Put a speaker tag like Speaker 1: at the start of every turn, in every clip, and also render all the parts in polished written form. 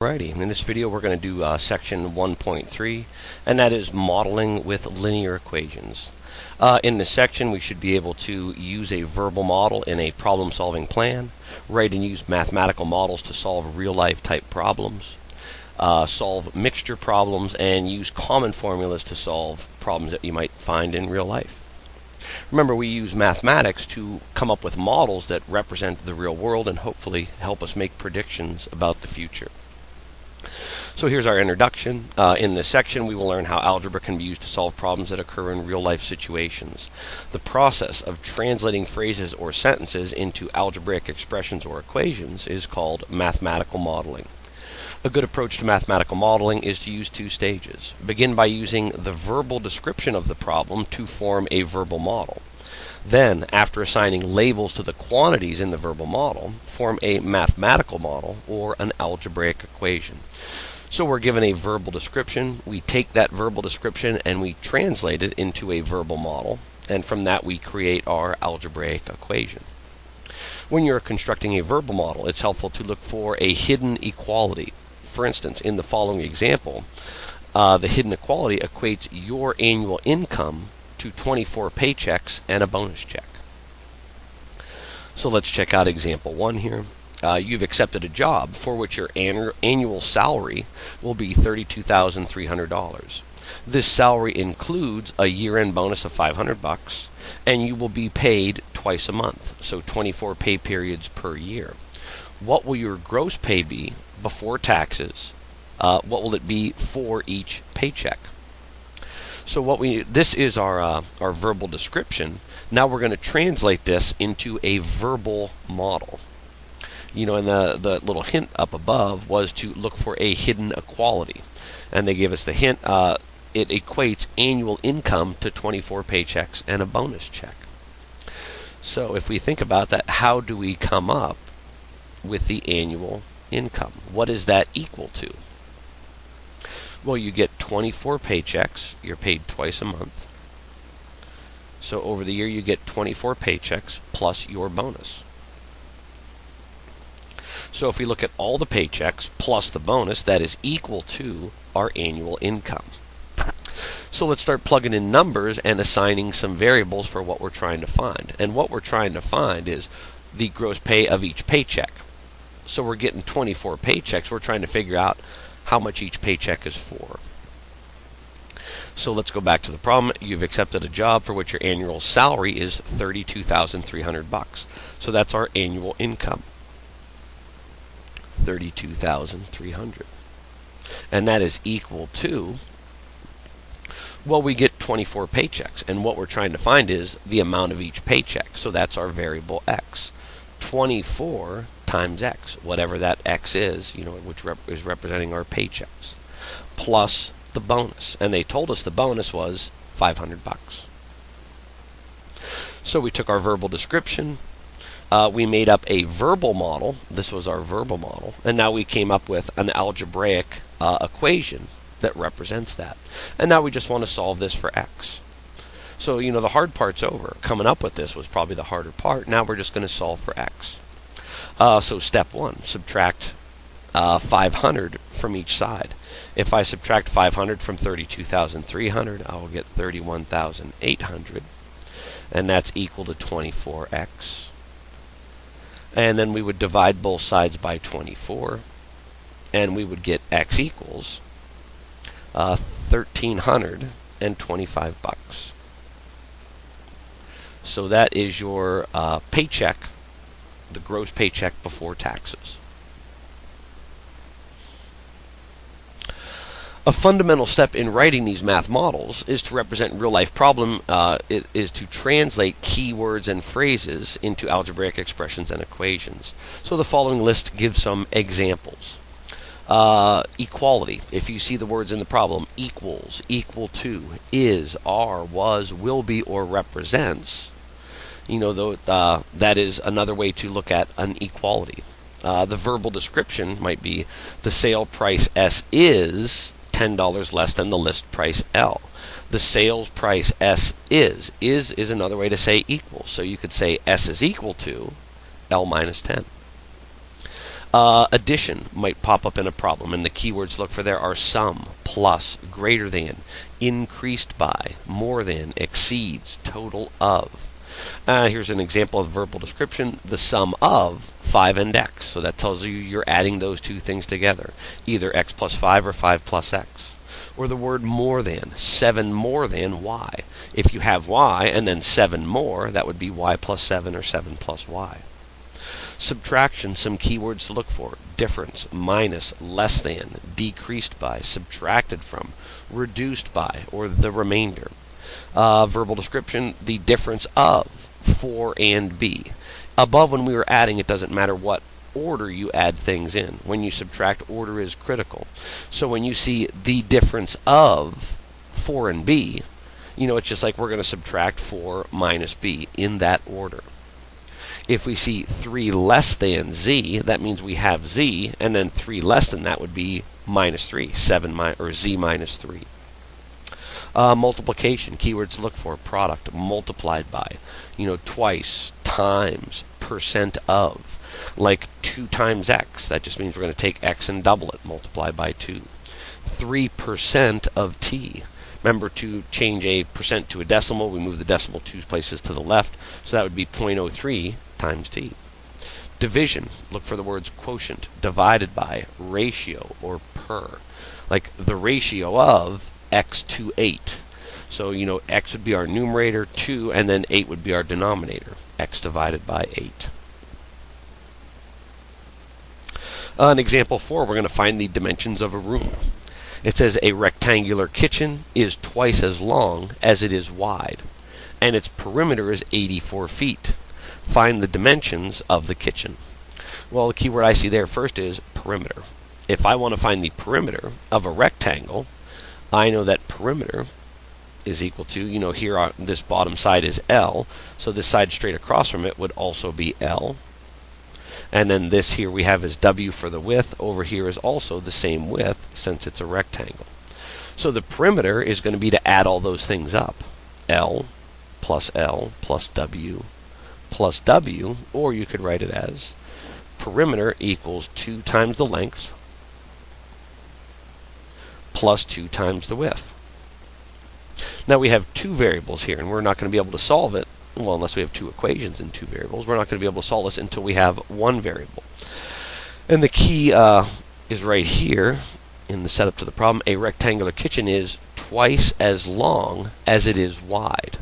Speaker 1: Alrighty, in this video we're going to do section 1.3, and that is modeling with linear equations. In this section we should be able to use a verbal model in a problem-solving plan, write and use mathematical models to solve real-life type problems, solve mixture problems, and use common formulas to solve problems that you might find in real life. Remember, we use mathematics to come up with models that represent the real world and hopefully help us make predictions about the future. So here's our introduction. In this section we will learn how algebra can be used to solve problems that occur in real-life situations. The process of translating phrases or sentences into algebraic expressions or equations is called mathematical modeling. A good approach to mathematical modeling is to use two stages. Begin by using the verbal description of the problem to form a verbal model. Then, after assigning labels to the quantities in the verbal model, form a mathematical model or an algebraic equation. So we're given a verbal description, we take that verbal description and we translate it into a verbal model, and from that we create our algebraic equation. When you're constructing a verbal model, it's helpful to look for a hidden equality. For instance, in the following example, the hidden equality equates your annual income to 24 paychecks and a bonus check. So let's check out example 1 here. You've accepted a job for which your annual salary will be $32,300. This salary includes a year-end bonus of $500, and you will be paid twice a month, so 24 pay periods per year. What will your gross pay be before taxes? What will it be for each paycheck? So this is our verbal description. Now we're going to translate this into a verbal model. You know, and the little hint up above was to look for a hidden equality. And they gave us the hint, it equates annual income to 24 paychecks and a bonus check. So if we think about that, how do we come up with the annual income? What is that equal to? Well, you get 24 paychecks. You're paid twice a month. So over the year you get 24 paychecks plus your bonus. So if we look at all the paychecks plus the bonus, that is equal to our annual income. So let's start plugging in numbers and assigning some variables for what we're trying to find. And what we're trying to find is the gross pay of each paycheck. So we're getting 24 paychecks. We're trying to figure out how much each paycheck is for. So let's go back to the problem. You've accepted a job for which your annual salary is $32,300. So that's our annual income. 32,300, and that is equal to, well, we get 24 paychecks, and what we're trying to find is the amount of each paycheck. So that's our variable x. 24 times x, whatever that x is, you know, which is representing our paychecks, plus the bonus. And they told us the bonus was $500. So we took our verbal description. We made up a verbal model. This was our verbal model. And now we came up with an algebraic equation that represents that. And now we just want to solve this for x. So, you know, the hard part's over. Coming up with this was probably the harder part. Now we're just going to solve for x. So step 1, subtract 500 from each side. If I subtract 500 from 32,300, I will get 31,800. And that's equal to 24x. And then we would divide both sides by 24, and we would get x equals $1,325. So that is your paycheck, the gross paycheck before taxes. A fundamental step in writing these math models is to represent real-life problem. It is to translate keywords and phrases into algebraic expressions and equations. So the following list gives some examples. Equality. If you see the words in the problem, equals, equal to, is, are, was, will be, or represents, you know, that is another way to look at an equality. The verbal description might be the sale price S is $10 less than the list price L. The sales price S is another way to say equal. So you could say S is equal to L minus 10. Addition might pop up in a problem, and the keywords to look for there are sum, plus, greater than, increased by, more than, exceeds, total of. Here's an example of verbal description: the sum of 5 and x. So that tells you you're adding those two things together, either x plus 5 or 5 plus x. Or the word more than, 7 more than y. If you have y and then 7 more, that would be y plus 7 or 7 plus y. Subtraction, some keywords to look for: difference, minus, less than, decreased by, subtracted from, reduced by, or the remainder. Verbal description: the difference of 4 and b. Above, when we were adding, it doesn't matter what order you add things in. When you subtract, order is critical. So when you see the difference of 4 and b, it's just like we're going to subtract 4 minus b in that order. If we see 3 less than z, that means we have z, and then 3 less than that would be minus 3, or z minus 3. Multiplication, keywords to look for: product, multiplied by, twice, times, percent of. Like 2 times x, that just means we're going to take x and double it, multiply by 2. 3% of t. Remember, to change a percent to a decimal, we move the decimal 2 places to the left, so that would be 0.03 times t. Division, look for the words quotient, divided by, ratio, or per. Like the ratio of x to 8. So, x would be our numerator, 2, and then 8 would be our denominator. X divided by 8. In example 4, we're going to find the dimensions of a room. It says a rectangular kitchen is twice as long as it is wide, and its perimeter is 84 feet. Find the dimensions of the kitchen. Well, the keyword I see there first is perimeter. If I want to find the perimeter of a rectangle, I know that perimeter is equal to, here on this bottom side is L, so this side straight across from it would also be L. And then this here we have is W for the width. Over here is also the same width since it's a rectangle. So the perimeter is going to be to add all those things up. L plus W plus W, or you could write it as perimeter equals 2 times the length plus 2 times the width. Now we have 2 variables here, and we're not going to be able to solve it, well, unless we have 2 equations in 2 variables. We're not going to be able to solve this until we have 1 variable. And the key is right here in the setup to the problem. A rectangular kitchen is twice as long as it is wide.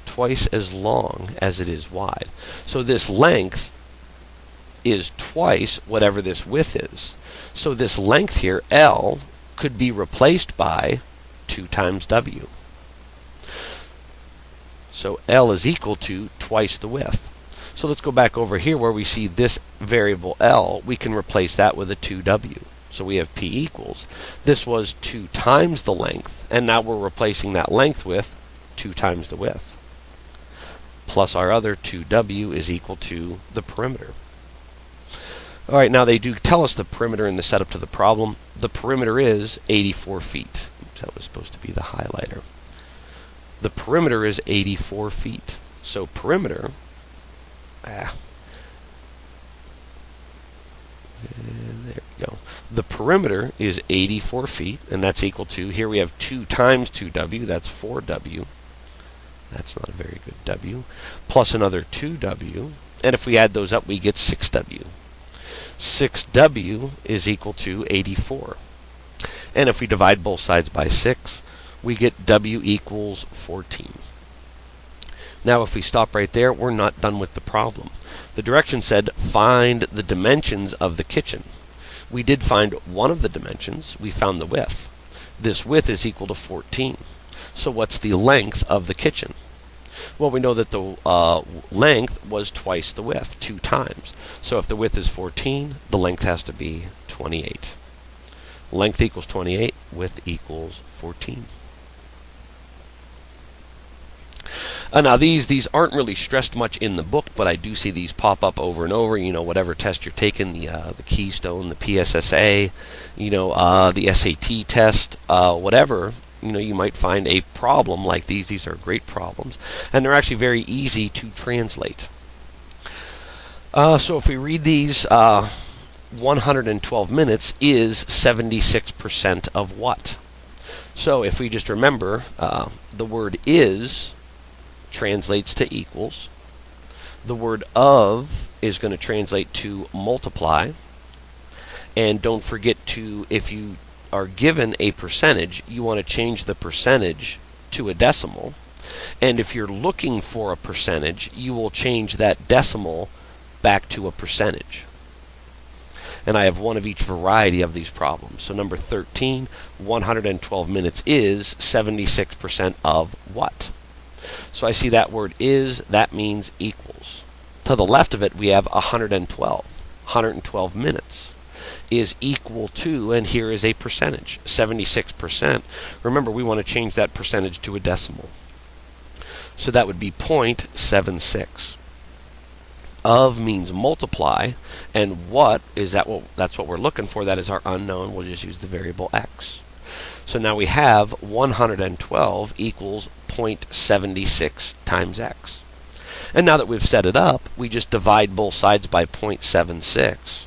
Speaker 1: Twice as long as it is wide. So this length is twice whatever this width is. So this length here, L, could be replaced by 2 times W. So L is equal to twice the width. So let's go back over here where we see this variable L. We can replace that with a 2W. So we have P equals. This was 2 times the length, and now we're replacing that length with 2 times the width. Plus our other 2W is equal to the perimeter. All right, now they do tell us the perimeter in the setup to the problem. The perimeter is 84 feet. Oops, that was supposed to be the highlighter. The perimeter is 84 feet. So perimeter, there we go. The perimeter is 84 feet, and that's equal to, here we have 2 times 2W, that's 4W. That's not a very good W. Plus another 2W, and if we add those up, we get 6W. 6W is equal to 84. And if we divide both sides by 6, we get W equals 14. Now if we stop right there, we're not done with the problem. The direction said find the dimensions of the kitchen. We did find one of the dimensions. We found the width. This width is equal to 14. So what's the length of the kitchen? Well, we know that the length was twice the width, 2 times. So if the width is 14, the length has to be 28. Length equals 28, width equals 14. Now these aren't really stressed much in the book, but I do see these pop up over and over. Whatever test you're taking, the Keystone, the PSSA, the SAT test, whatever. You might find a problem like these. These are great problems, and they're actually very easy to translate. So if we read these, 112 minutes is 76% of what? So if we just remember, the word is translates to equals. The word of is going to translate to multiply. And don't forget to, if you are given a percentage, you want to change the percentage to a decimal. And if you're looking for a percentage, you will change that decimal back to a percentage. And I have one of each variety of these problems. So number 13, 112 minutes is 76% of what? So I see that word is, that means equals. To the left of it, we have 112. 112 minutes is equal to, and here is a percentage, 76%. Remember, we want to change that percentage to a decimal. So that would be 0.76. Of means multiply, and what is that? Well, that's what we're looking for. That is our unknown. We'll just use the variable x. So now we have 112 equals 0.76 times x. And now that we've set it up, we just divide both sides by 0.76.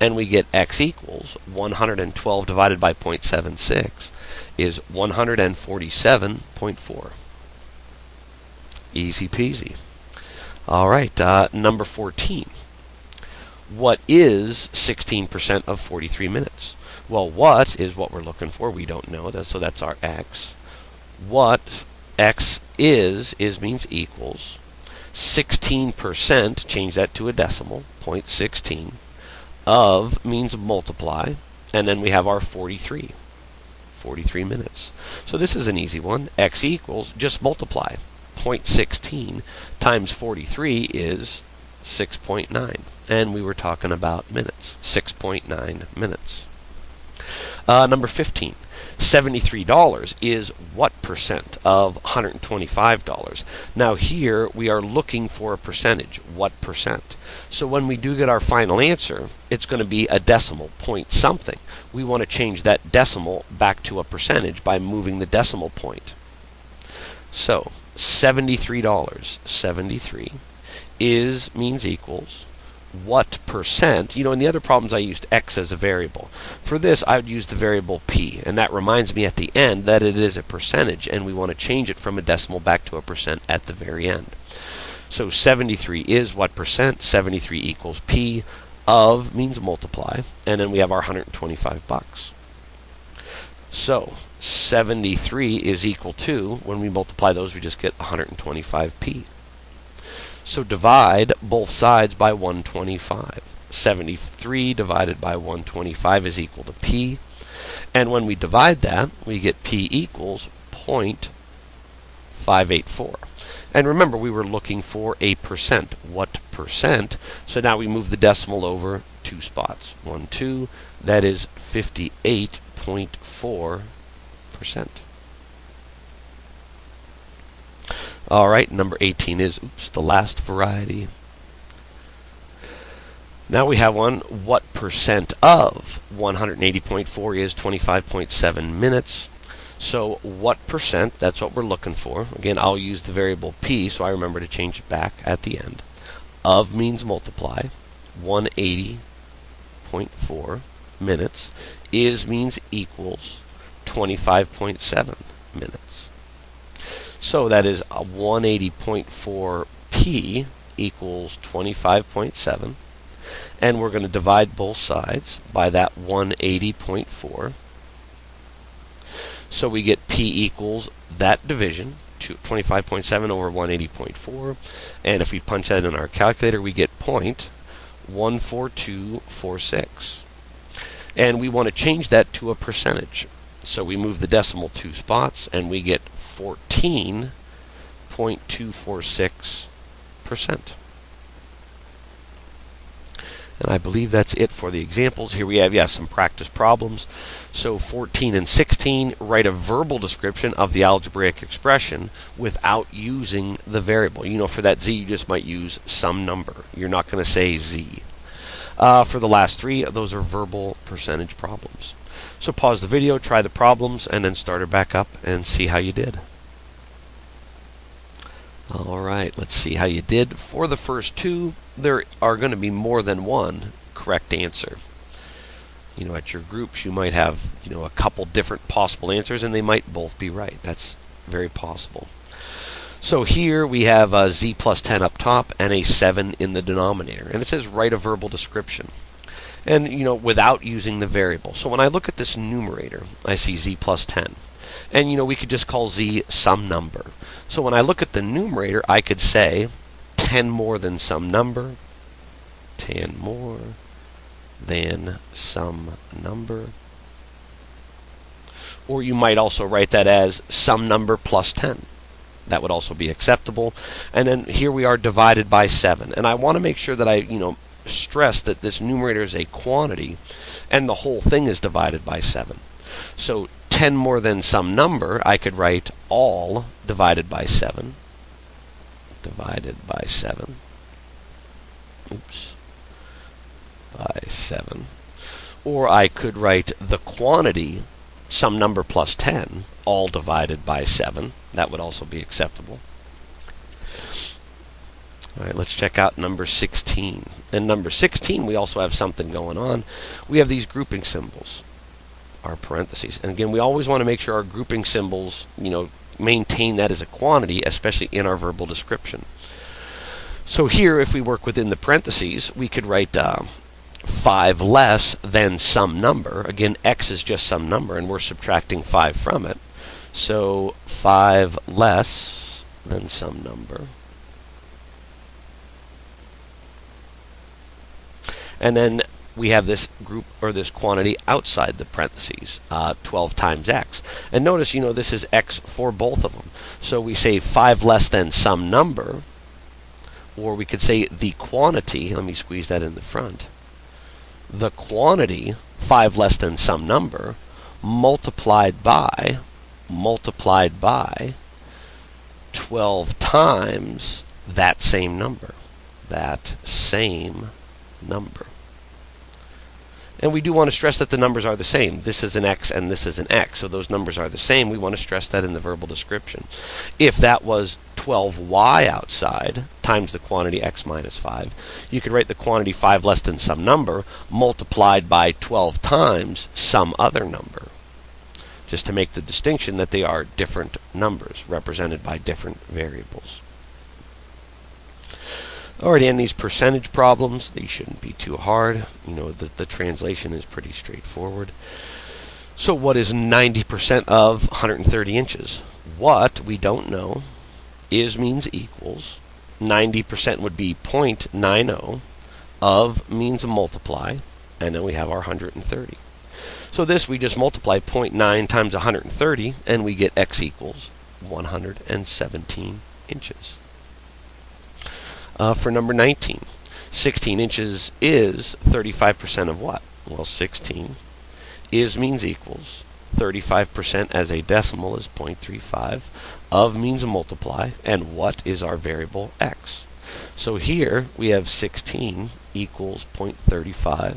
Speaker 1: And we get x equals 112 divided by 0.76 is 147.4. Easy peasy. All right, number 14. What is 16% of 43 minutes? Well, what is what we're looking for. We don't know that, so that's our x. What x is means equals. 16%, change that to a decimal, 0.16. Of means multiply, and then we have our 43 minutes. So this is an easy one. X equals, just multiply. 0.16 times 43 is 6.9. And we were talking about minutes. 6.9 minutes. Number 15. $73 is what percent of $125? Now here we are looking for a percentage. What percent? So when we do get our final answer, it's going to be a decimal, point something. We want to change that decimal back to a percentage by moving the decimal point. So $73, 73 is means equals what percent. You know, in the other problems I used x as a variable. For this I would use the variable p, and that reminds me at the end that it is a percentage, and we want to change it from a decimal back to a percent at the very end. So 73 is what percent? 73 equals p. Of means multiply, and then we have our 125 bucks. So 73 is equal to, when we multiply those, we just get 125p. So divide both sides by 125. 73 divided by 125 is equal to p. And when we divide that, we get p equals 0.584. And remember, we were looking for a percent. What percent? So now we move the decimal over 2 spots. 1, 2. That is 58.4%. All right, number 18 is, the last variety. Now we have one. What percent of 180.4 is 25.7 minutes? So what percent, that's what we're looking for. Again, I'll use the variable p, so I remember to change it back at the end. Of means multiply. 180.4 minutes. Is means equals 25.7 minutes. So that is 180.4p equals 25.7. And we're going to divide both sides by that 180.4. So we get p equals that division, 25.7 over 180.4. And if we punch that in our calculator, we get 0.14246. And we want to change that to a percentage. So we move the decimal 2 spots, and we get 14.246%. And I believe that's it for the examples. Here we have, some practice problems. So 14 and 16, write a verbal description of the algebraic expression without using the variable. You know, for that z, you just might use some number. You're not going to say z. For the last 3, those are verbal percentage problems. So pause the video, try the problems, and then start it back up and see how you did. All right, let's see how you did. For the first two, there are going to be more than one correct answer. At your groups, you might have, a couple different possible answers, and they might both be right. That's very possible. So here we have z plus 10 up top and a 7 in the denominator. And it says write a verbal description. And, without using the variable. So when I look at this numerator, I see z plus 10. And, we could just call z some number. So when I look at the numerator, I could say 10 more than some number. 10 more than some number. Or you might also write that as some number plus 10. That would also be acceptable. And then here we are divided by 7. And I want to make sure that I, stress that this numerator is a quantity and the whole thing is divided by 7. So 10 more than some number, I could write all divided by 7. Divided by 7. Oops. By 7. Or I could write the quantity some number plus 10, all divided by 7. That would also be acceptable. All right, let's check out number 16. In number 16, we also have something going on. We have these grouping symbols, our parentheses. And again, we always want to make sure our grouping symbols, maintain that as a quantity, especially in our verbal description. So here, if we work within the parentheses, we could write 5 less than some number. Again, x is just some number, and we're subtracting 5 from it. So 5 less than some number. And then we have this group or this quantity outside the parentheses, 12 times x. And notice, this is x for both of them. So we say 5 less than some number, or we could say the quantity. Let me squeeze that in the front. The quantity, 5 less than some number, multiplied by 12 times that same number. That same number. And we do want to stress that the numbers are the same. This is an x and this is an x, so those numbers are the same. We want to stress that in the verbal description. If that was 12y outside times the quantity x minus 5, you could write the quantity 5 less than some number multiplied by 12 times some other number, just to make the distinction that they are different numbers represented by different variables. Alrighty, and these percentage problems, these shouldn't be too hard. The translation is pretty straightforward. So what is 90% of 130 inches? What, we don't know. Is means equals. 90% would be 0.90. Of means multiply. And then we have our 130. So this, we just multiply 0.9 times 130, and we get x equals 117 inches. For number 19, 16 inches is 35% of what? Well, 16 is means equals. 35% as a decimal is 0.35. Of means multiply. And what is our variable x? So here we have 16 equals 0.35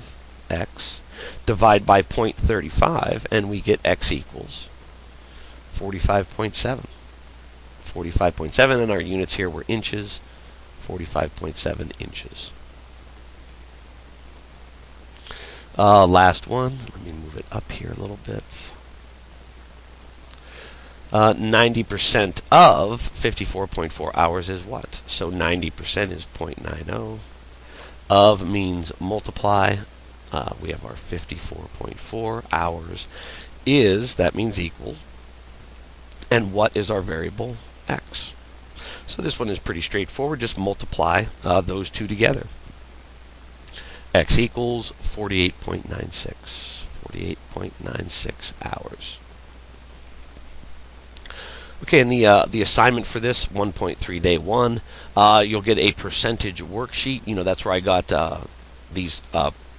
Speaker 1: x. Divide by 0.35 and we get x equals 45.7. 45.7, and our units here were inches. 45.7 inches. Last one. Let me move it up here a little bit. 90% of 54.4 hours is what? So 90% is 0.90. Of means multiply. We have our 54.4 hours is, that means equals. And what is our variable? X. So this one is pretty straightforward. Just multiply those two together. X equals 48.96. 48.96 hours. Okay, and the assignment for this 1.3 day 1, you'll get a percentage worksheet. That's where I got these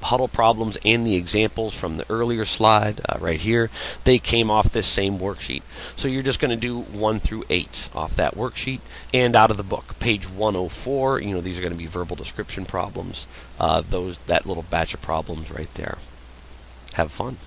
Speaker 1: huddle problems and the examples from the earlier slide right here. They came off this same worksheet. So you're just going to do 1 through 8 off that worksheet and out of the book. Page 104, these are going to be verbal description problems. That little batch of problems right there. Have fun.